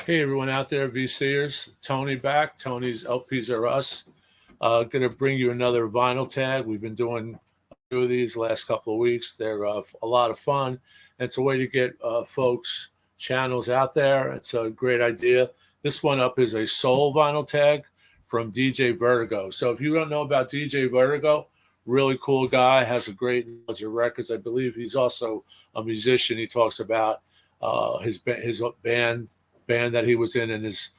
Hey, everyone out there, VCers. Tony back. Tony's LPs are us. Going to bring you another vinyl tag. We've been doing a few of these last couple of weeks. They're a lot of fun. It's a way to get folks' channels out there. It's a great idea. This one up is a soul vinyl tag from DJ Vertigo. So if you don't know about DJ Vertigo, really cool guy, has a great knowledge of records. I believe he's also a musician. He talks about his band that he was in and his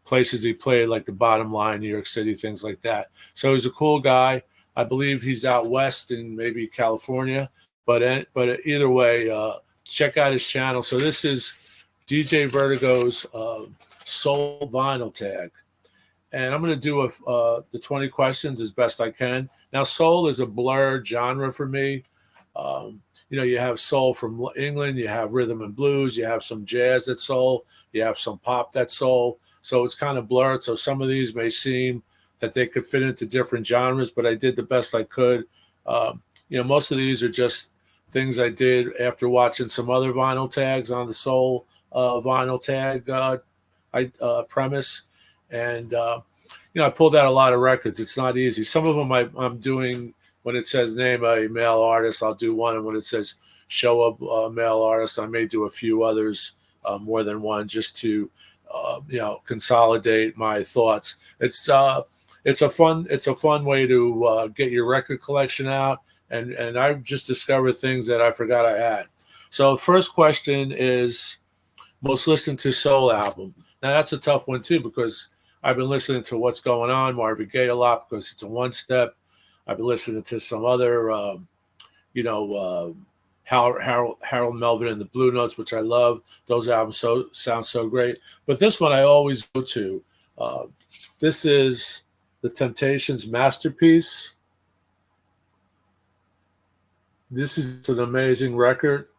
places he played, like the Bottom Line, New York City, things like that. So he's a cool guy. I believe he's out west in maybe California, but either way, check out his channel. So this is DJ Vertigo's Soul Vinyl Tag, and I'm going to do the 20 questions as best I can. Now, soul is a blurred genre for me. You have soul from England, you have rhythm and blues, you have some jazz that's soul, you have some pop that's soul. So it's kind of blurred. So some of these may seem that they could fit into different genres, but I did the best I could. Most of these are just things I did after watching some other vinyl tags on the soul vinyl tag premise. And, I pulled out a lot of records. It's not easy. Some of them I'm doing when it says name a male artist, I'll do one. And when it says show a male artist, I may do a few others, more than one, just to, consolidate my thoughts. It's a fun way to get your record collection out. And I just discovered things that I forgot I had. So first question is most listened to soul album. Now that's a tough one too, because I've been listening to What's Going On, Marvin Gaye a lot, because it's a one step. I've been listening to some other, Harold Melvin and the Blue Notes, which I love. Those albums sound so great. But this one I always go to. This is The Temptations' Masterpiece. This is an amazing record.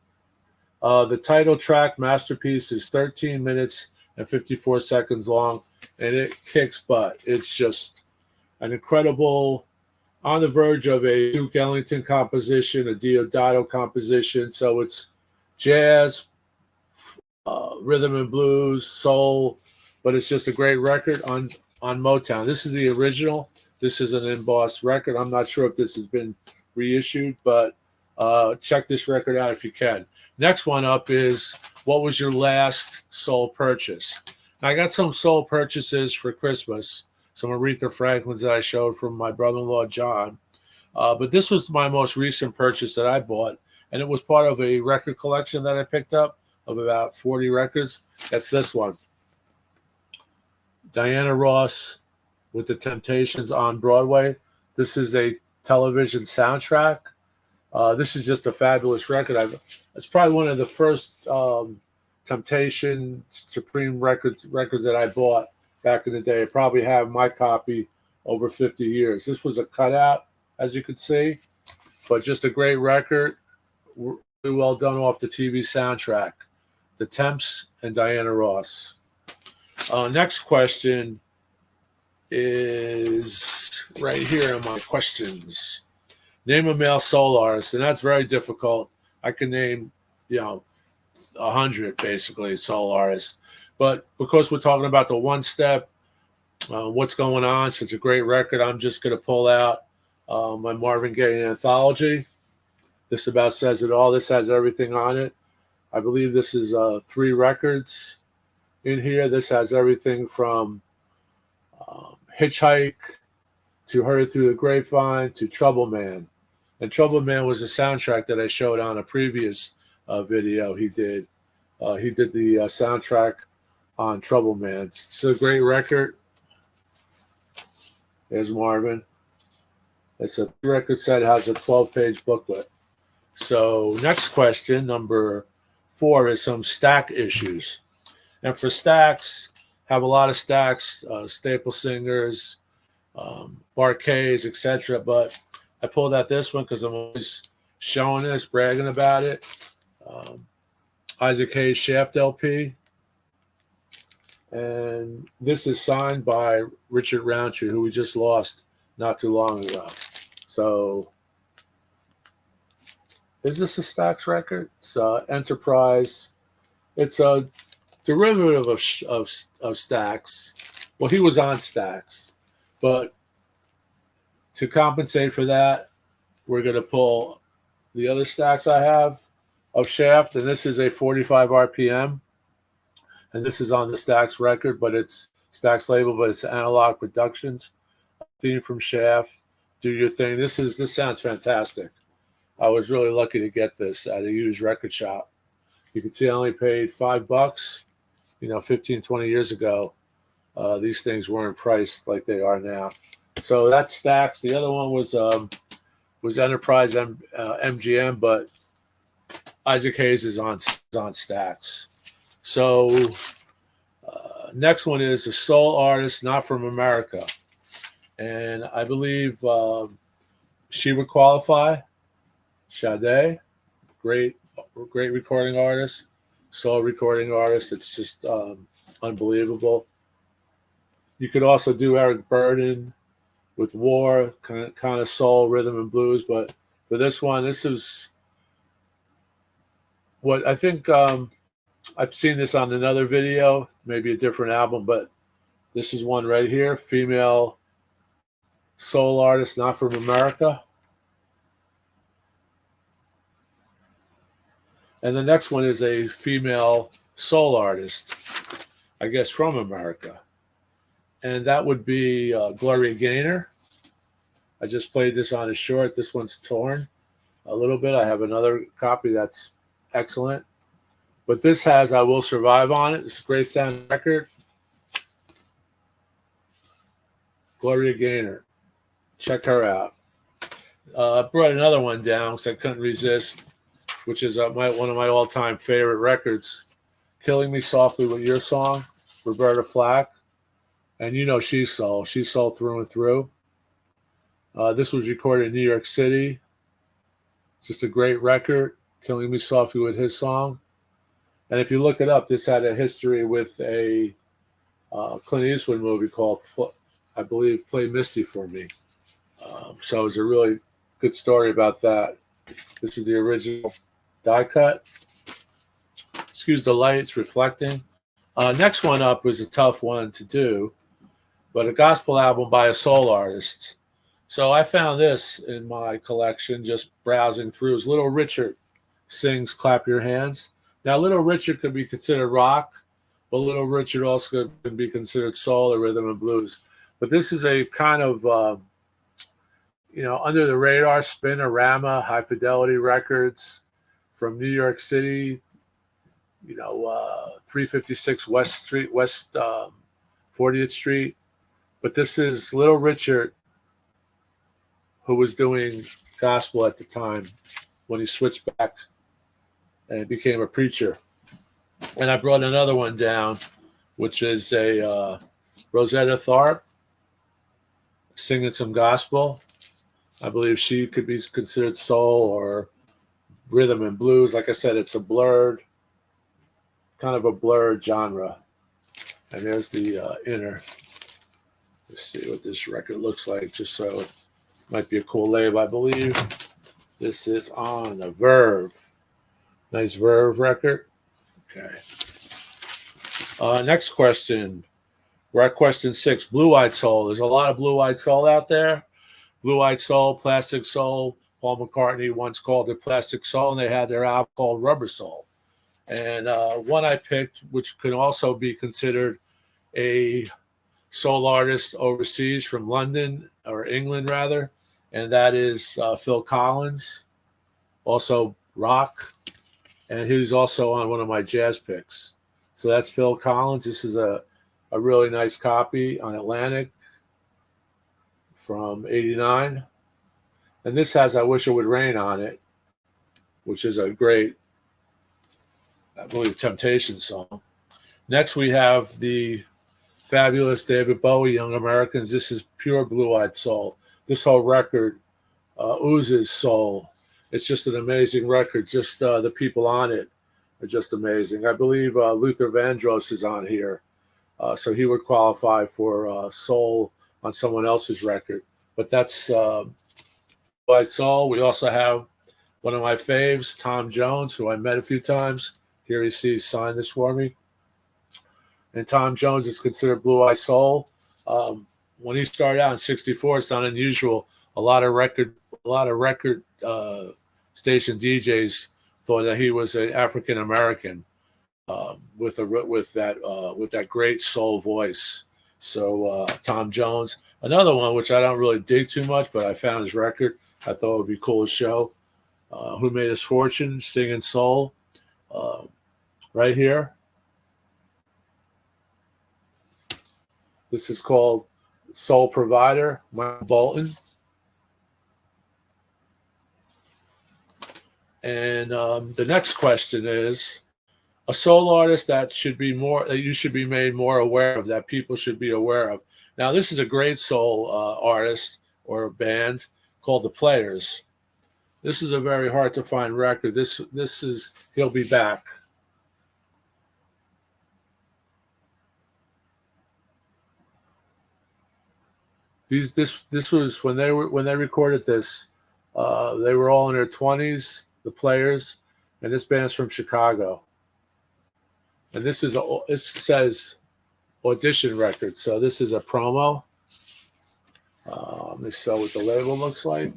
The title track, Masterpiece, is 13 minutes and 54 seconds long, and it kicks butt. It's just an incredible, on the verge of a Duke Ellington composition, a Diodato composition. So it's jazz, rhythm and blues, soul, but it's just a great record on Motown. This is the original. This is an embossed record. I'm not sure if this has been reissued, but check this record out if you can. Next one up is, what was your last soul purchase? Now, I got some soul purchases for Christmas, some Aretha Franklin's that I showed from my brother-in-law, John. But this was my most recent purchase that I bought, and it was part of a record collection that I picked up of about 40 records. That's this one. Diana Ross with the Temptations on Broadway. This is a television soundtrack. This is just a fabulous record. It's probably one of the first Temptation Supreme records that I bought back in the day. I probably have my copy over 50 years. This was a cutout, as you could see, but just a great record. Really well done off the TV soundtrack. The Temps and Diana Ross. Next question is right here in my questions. Name a male soul artist, and that's very difficult. I can name, 100 basically soul artists. But because we're talking about the one step, What's Going On, so it's a great record, I'm just going to pull out my Marvin Gaye anthology. This about says it all. This has everything on it. I believe this is 3 records in here. This has everything from Hitchhike to Heard Through the Grapevine to Trouble Man. And Trouble Man was a soundtrack that I showed on a previous video he did. He did the soundtrack on Trouble Man. It's a great record. There's Marvin. It's a record set, has a 12-page booklet. So next question, number 4, is some stack issues. And for stacks, have a lot of stacks, staple singers, Barkays, etc. But I pulled out this one because I'm always showing this, bragging about it. Isaac Hayes Shaft LP. And this is signed by Richard Roundtree, who we just lost not too long ago. So is this a Stax record? It's Enterprise. It's a derivative of Stax. Well, he was on Stax, but to compensate for that, we're going to pull the other Stax I have of Shaft, and this is a 45 RPM, and this is on the Stax record, but it's Stax label, but it's Analog Productions theme from Shaft. Do your thing. This sounds fantastic. I was really lucky to get this at a used record shop. You can see I only paid $5. 15, 20 years ago, these things weren't priced like they are now. So that's Stax. The other one was Enterprise MGM, but Isaac Hayes is on Stax. So next one is a soul artist not from America, and I believe she would qualify. Sade, great recording artist, soul recording artist. It's just unbelievable. You could also do Eric Burden with War, kind of soul, rhythm, and blues. But for this one, this is what I think. I've seen this on another video, maybe a different album, but this is one right here, female soul artist not from America. And the next one is a female soul artist, I guess from America. And that would be Gloria Gaynor. I just played this on a short. This one's torn a little bit. I have another copy that's excellent. But this has I Will Survive on it. It's a great sound record. Gloria Gaynor. Check her out. I brought another one down because I couldn't resist, which is one of my all-time favorite records, Killing Me Softly with Your Song, Roberta Flack. And she's soul. She's soul through and through. This was recorded in New York City. Just a great record, Killing Me Softly with his song. And if you look it up, this had a history with a Clint Eastwood movie called, I believe, Play Misty for Me. So it's a really good story about that. This is the original die cut. Excuse the light, it's reflecting. Next one up was a tough one to do, but a gospel album by a soul artist. So I found this in my collection, just browsing through. It's Little Richard sings Clap Your Hands. Now, Little Richard could be considered rock, but Little Richard also could be considered soul or rhythm and blues. But this is a kind of, under the radar, Spinorama, High Fidelity Records from New York City, 356 West 40th Street. But this is Little Richard, who was doing gospel at the time when he switched back and became a preacher. And I brought another one down, which is a Rosetta Tharpe singing some gospel. I believe she could be considered soul or rhythm and blues. Like I said, it's a kind of a blurred genre. And there's the inner. Let's see what this record looks like, just so it might be a cool label. I believe this is on the Verve. Nice Verve record. Okay. Next question. We're at question 6. Blue-Eyed Soul. There's a lot of Blue-Eyed Soul out there. Blue-Eyed Soul, Plastic Soul. Paul McCartney once called it Plastic Soul, and they had their album called Rubber Soul. And one I picked, which could also be considered a soul artist overseas from London, or England rather, and that is Phil Collins, also rock, and he's also on one of my jazz picks. So that's Phil Collins. This is a really nice copy on Atlantic from '89. And this has I Wish It Would Rain on it, which is a great, I believe, Temptation song. Next, we have the fabulous David Bowie, Young Americans. This is pure Blue-Eyed Soul. This whole record oozes soul. It's just an amazing record. Just the people on it are just amazing. I believe Luther Vandross is on here, so he would qualify for soul on someone else's record. But that's Blue-Eyed Soul. We also have one of my faves, Tom Jones, who I met a few times. Here he sees, sign this for me. and Tom Jones is considered Blue Eye Soul. When he started out in '64, it's not unusual. A lot of record station DJs thought that he was an African American with that great soul voice. So Tom Jones, another one which I don't really dig too much, but I found his record. I thought it would be cool to show. Who made his fortune singing soul? Right here. This is called Soul Provider, Michael Bolton. And the next question is a soul artist that you should be made more aware of, that people should be aware of. Now, this is a great soul artist or a band called The Players. This is a very hard to find record. This is He'll Be Back. This was when they recorded this. They were all in their 20s, The Players, and this band's from Chicago. And it says audition record, so this is a promo. Let me show what the label looks like.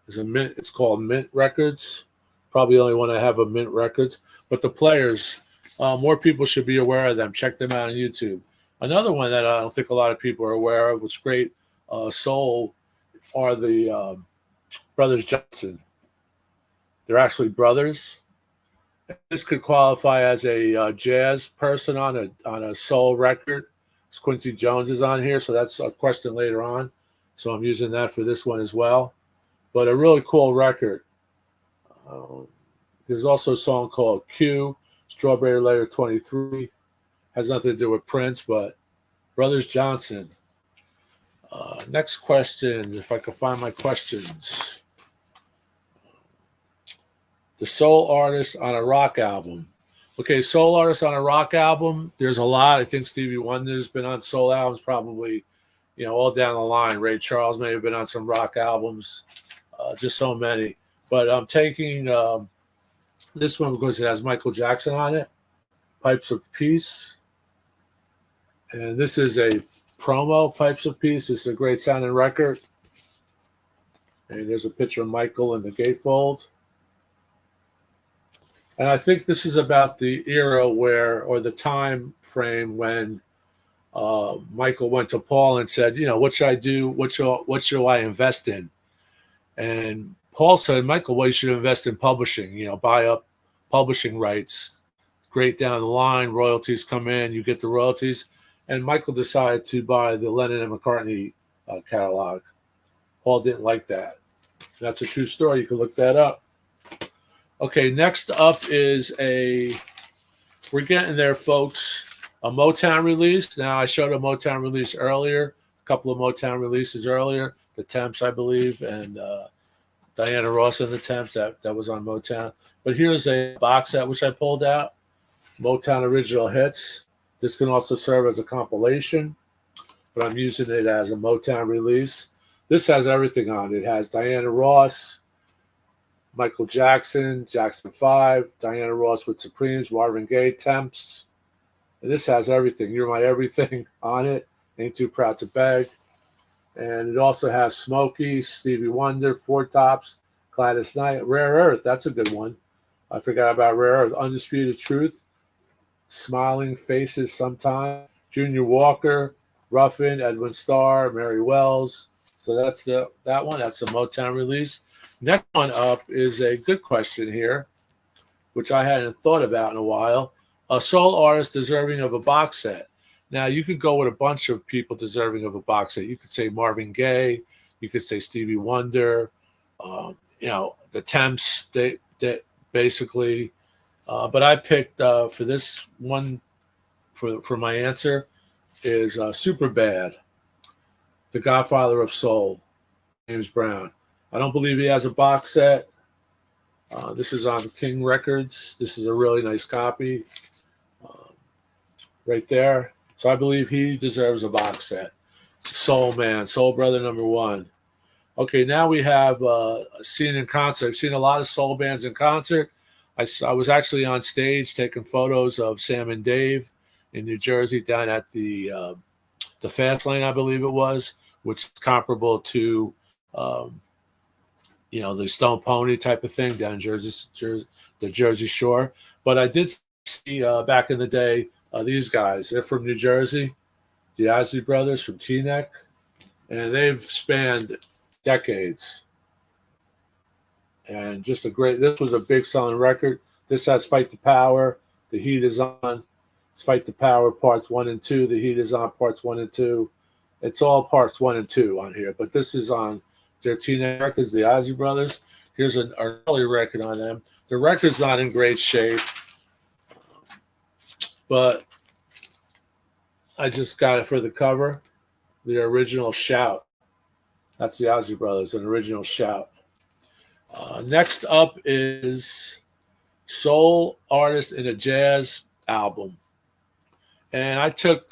It's called Mint Records. Probably the only one I have of Mint Records. But The Players, more people should be aware of them. Check them out on YouTube. Another one that I don't think a lot of people are aware of, which great soul, are the Brothers Johnson. They're actually brothers. This could qualify as a jazz person on a soul record. Quincy Jones is on here, so that's a question later on. So I'm using that for this one as well. But a really cool record. There's also a song called Q, Strawberry Letter 23. Has nothing to do with Prince, but Brothers Johnson. Next question, if I can find my questions. The soul artist on a rock album. Okay, soul artist on a rock album, there's a lot. I think Stevie Wonder's been on soul albums, probably, all down the line. Ray Charles may have been on some rock albums, just so many. But I'm taking this one because it has Michael Jackson on it, Pipes of Peace. And this is a promo, Pipes of Peace. This is a great sounding record. And there's a picture of Michael in the gatefold. And I think this is about the era or the time frame when Michael went to Paul and said, what should I do? What should I invest in? And Paul said, Michael, well, you should invest in publishing, buy up publishing rights. Great down the line, royalties come in, you get the royalties. And Michael decided to buy the Lennon and McCartney catalog. Paul didn't like that. That's a true story. You can look that up. Okay, next up is we're getting there, folks, a Motown release. Now, I showed a Motown release earlier, a couple of Motown releases earlier, the Temps, I believe, and Diana Ross and the Temps, that was on Motown. But here's a box set which I pulled out, Motown Original Hits. This can also serve as a compilation, but I'm using it as a Motown release. This has everything on it. It has Diana Ross, Michael Jackson, Jackson 5, Diana Ross with Supremes, Marvin Gaye, Temps. And this has everything. You're My Everything on it. Ain't Too Proud to Beg. And it also has Smokey, Stevie Wonder, Four Tops, Gladys Knight, Rare Earth. That's a good one. I forgot about Rare Earth. Undisputed Truth, Smiling Faces Sometime, Junior Walker, Ruffin, Edwin Starr, Mary Wells. So that's that one. That's a Motown release. Next one up is a good question here, which I hadn't thought about in a while. A soul artist deserving of a box set. Now, you could go with a bunch of people deserving of a box set. You could say Marvin Gaye. You could say Stevie Wonder. The Temps, they basically. But I picked for this one, for my answer, is Superbad, the Godfather of Soul, James Brown. I don't believe he has a box set. This is on King Records. This is a really nice copy right there. So I believe he deserves a box set. Soul Man, Soul Brother #1. Okay, now we have seen in concert. I've seen a lot of soul bands in concert. I was actually on stage taking photos of Sam and Dave in New Jersey down at the Fast Lane, I believe it was, which is comparable to the Stone Pony type of thing down the Jersey Shore. But I did see back in the day these guys. They're from New Jersey, the Isley Brothers from Teaneck, and they've spanned decades. And just this was a big selling record. This has Fight the Power, The Heat Is On. It's Fight the Power parts 1 and 2. The Heat Is On parts 1 and 2. It's all parts 1 and 2 on here, but this is on their Teaneck records, the Isley Brothers. Here's an early record on them. The record's not in great shape, but I just got it for the cover. The original Shout. That's the Isley Brothers, an original Shout. Next up is Soul Artist in a Jazz Album. And I took,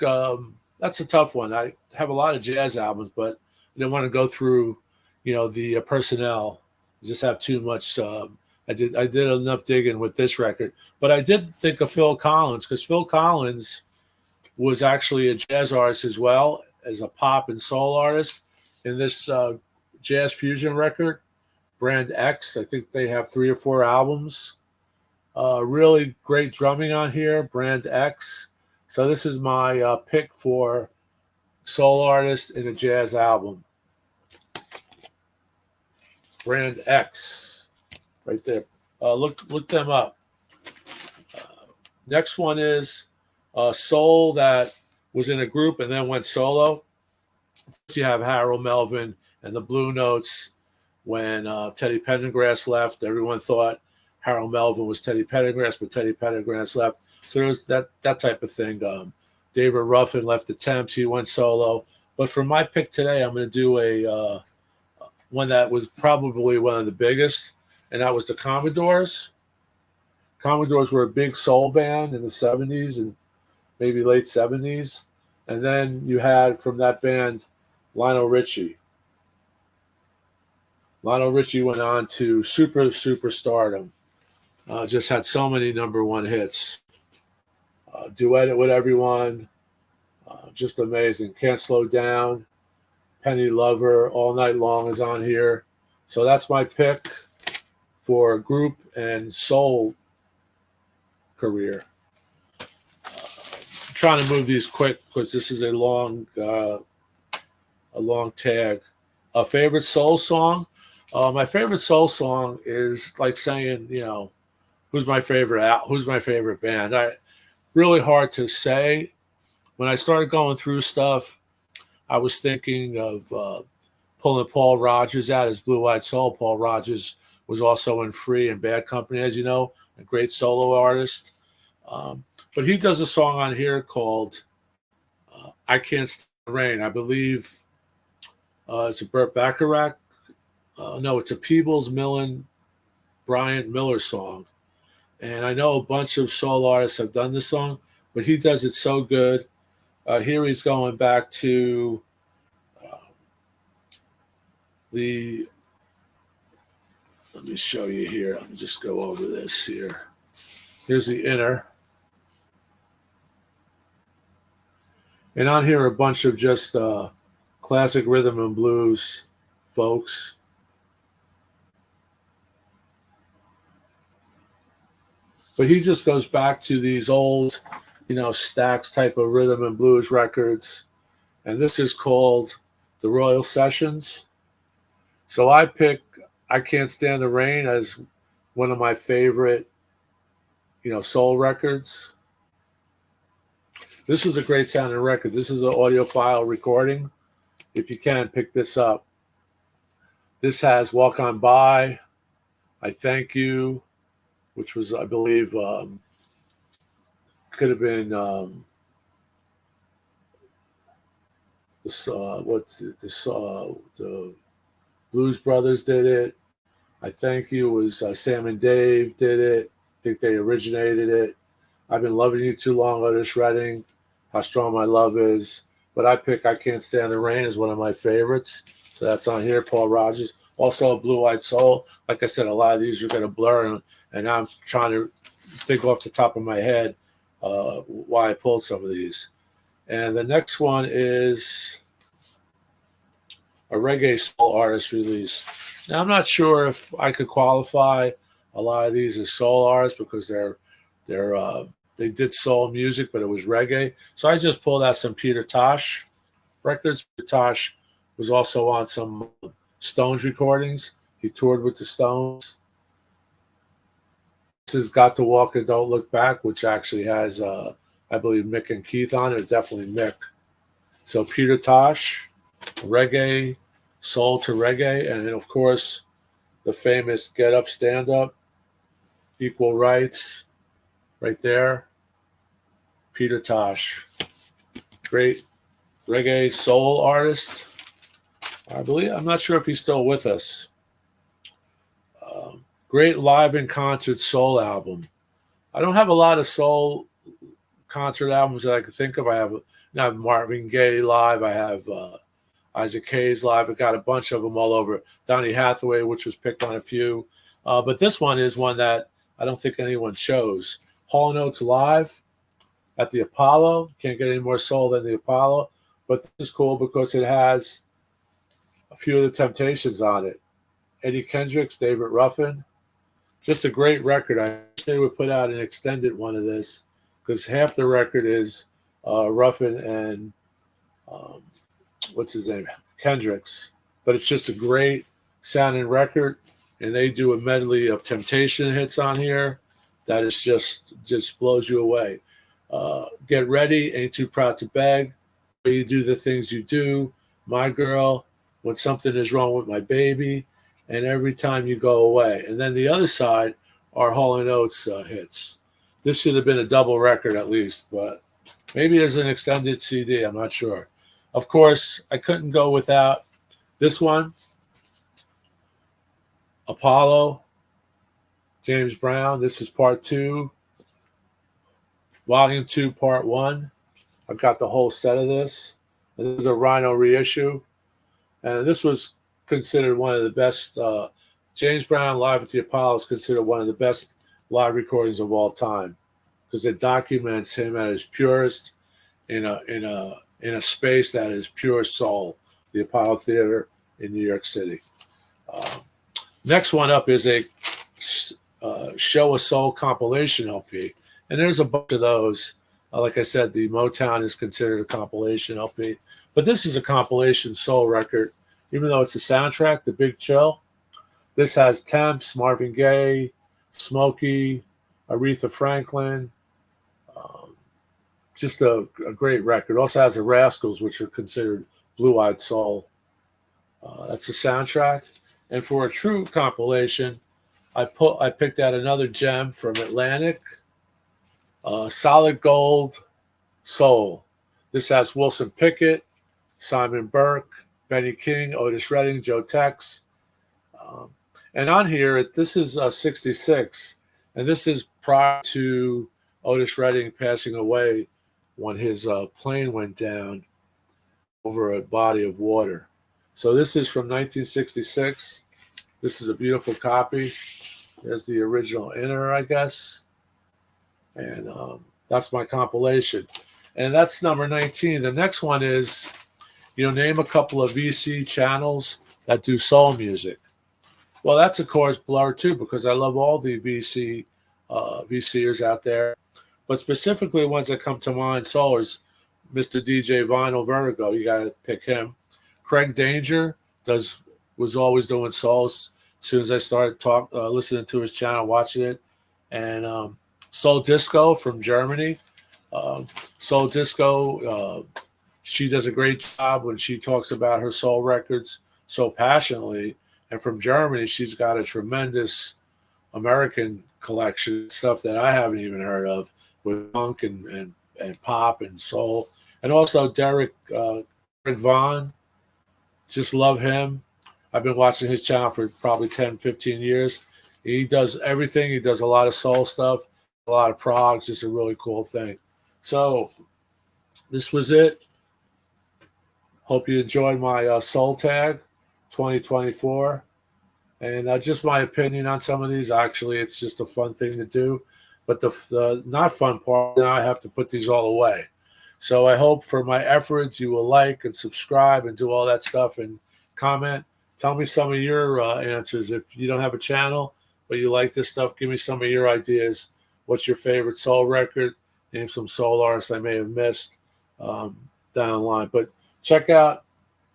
that's a tough one. I have a lot of jazz albums, but I didn't want to go through, the personnel. I just have too much. I did enough digging with this record. But I did think of Phil Collins, because Phil Collins was actually a jazz artist as well as a pop and soul artist. In this jazz fusion record, Brand X, I think they have 3 or 4 albums. Really great drumming on here, Brand X. So this is my pick for soul artist in a jazz album. Brand X, right there. Look them up. Next one is soul that was in a group and then went solo. You have Harold Melvin and the Blue Notes. When Teddy Pendergrass left, everyone thought Harold Melvin was Teddy Pendergrass, but Teddy Pendergrass left. So there was that type of thing. David Ruffin left the Temps. He went solo. But for my pick today, I'm going to do a one that was probably one of the biggest, and that was the Commodores. Commodores were a big soul band in the 70s and maybe late 70s. And then you had from that band Lionel Richie. Lionel Richie went on to superstardom. Just had so many number 1 hits. Duet It With Everyone. Just amazing. Can't Slow Down. Penny Lover. All Night Long is on here. So that's my pick for group and soul career. I'm trying to move these quick because this is a long tag. A favorite soul song? My favorite soul song is like saying, who's my favorite band? Really hard to say. When I started going through stuff, I was thinking of pulling Paul Rodgers out as Blue Eyed Soul. Paul Rodgers was also in Free and Bad Company, as you know, a great solo artist. But he does a song on here called I Can't Stand the Rain. I believe it's a Burt Bacharach. No, it's a Peebles, Millen, Bryant Miller song. And I know a bunch of soul artists have done this song, but he does it so good. Here he's going back to let me show you here. Let me just go over this here. Here's the inner. And on here are a bunch of just classic rhythm and blues folks. But he just goes back to these old, Stax type of rhythm and blues records. And this is called the Royal Sessions. So I pick I Can't Stand the Rain as one of my favorite, soul records. This is a great sounding record. This is an audiophile recording. If you can, pick this up. This has Walk On By, I Thank You, which was, I believe, could have been the Blues Brothers did it. I Thank You was Sam and Dave did it. I think they originated it. I've Been Loving You Too Long, Otis Redding. How Strong My Love Is. But I pick I Can't Stand the Rain as one of my favorites. So that's on here, Paul Rodgers. Also a blue-eyed soul. Like I said, a lot of these are going to blur, and I'm trying to think off the top of my head why I pulled some of these. And the next one is a reggae soul artist release. Now, I'm not sure if I could qualify a lot of these as soul artists because they did soul music, but it was reggae. So I just pulled out some Peter Tosh records. Peter Tosh was also on some Stones recordings. He toured with the Stones. This has Got to Walk and Don't Look Back, which actually has, I believe, Mick and Keith on it. Definitely Mick. So Peter Tosh, reggae, soul to reggae, and then, of course, the famous Get Up, Stand Up, Equal Rights, right there. Peter Tosh, great reggae soul artist. I believe, I'm not sure if he's still with us. Great live in concert soul album. I don't have a lot of soul concert albums that I could think of. I have Marvin Gaye live. I have Isaac Hayes live. I got a bunch of them all over. Donny Hathaway, which was picked on a few. But this one is one that I don't think anyone chose. Hall & Oates live at the Apollo. Can't get any more soul than the Apollo. But this is cool because it has a few of the Temptations on it. Eddie Kendricks, David Ruffin. Just a great record. I wish they would put out an extended one of this because half the record is Ruffin and what's his name? Kendricks. But it's just a great sounding record. And they do a medley of Temptation hits on here that is just blows you away. Get Ready, Ain't Too Proud to Beg, You Do the Things You Do, My Girl, When Something Is Wrong with My Baby, and Every Time You Go Away. And then the other side are Hall & Oates hits. This should have been a double record at least, but maybe there's an extended CD. I'm not sure. Of course, I couldn't go without this one, Apollo, James Brown. This is part 2, volume 2, part 1. I've got the whole set of this. And this is a Rhino reissue. And this was considered one of the best. James Brown live at the Apollo is considered one of the best live recordings of all time because it documents him at his purest in a space that is pure soul, the Apollo Theater in New York City. Next one up is a Show a Soul compilation LP, and there's a bunch of those. Like I said, the Motown is considered a compilation LP, but this is a compilation soul record. Even though it's a soundtrack, The Big Chill. This has Temps, Marvin Gaye, Smokey, Aretha Franklin. Just a great record. Also has the Rascals, which are considered blue-eyed soul. That's the soundtrack. And for a true compilation, I picked out another gem from Atlantic, Solid Gold Soul. This has Wilson Pickett, Simon Burke, Benny King, Otis Redding, Joe Tex. And on here, this is 66. And this is prior to Otis Redding passing away when his plane went down over a body of water. So this is from 1966. This is a beautiful copy. There's the original inner, I guess. And that's my compilation. And that's number 19. The next one is, name a couple of VC channels that do soul music. Well, that's, of course, Blur, too, because I love all the VCers out there. But specifically, ones that come to mind, soul is Mr. DJ Vinyl Vertigo. You got to pick him. Craig Danger was always doing soul as soon as I started listening to his channel, watching it. And Soul Disco from Germany. Soul Disco, she does a great job when she talks about her soul records so passionately. And from Germany, she's got a tremendous American collection, stuff that I haven't even heard of, with funk and pop and soul. And also Derek Vaughn. Just love him. I've been watching his channel for probably 10, 15 years. He does everything. He does a lot of soul stuff, a lot of prog, just a really cool thing. So this was it. Hope you enjoyed my Soul Tag 2024. And just my opinion on some of these. Actually, it's just a fun thing to do. But the not fun part, now I have to put these all away. So I hope for my efforts you will like and subscribe and do all that stuff and comment. Tell me some of your answers. If you don't have a channel, but you like this stuff, give me some of your ideas. What's your favorite soul record? Name some soul artists I may have missed down the line. But check out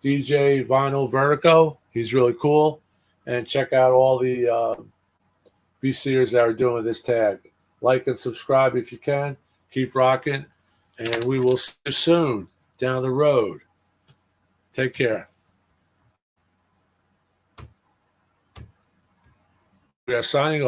DJ Vinyl Vertigo. He's really cool. And check out all the VCers that are doing this tag. Like and subscribe if you can. Keep rocking. And we will see you soon down the road. Take care. We are signing off.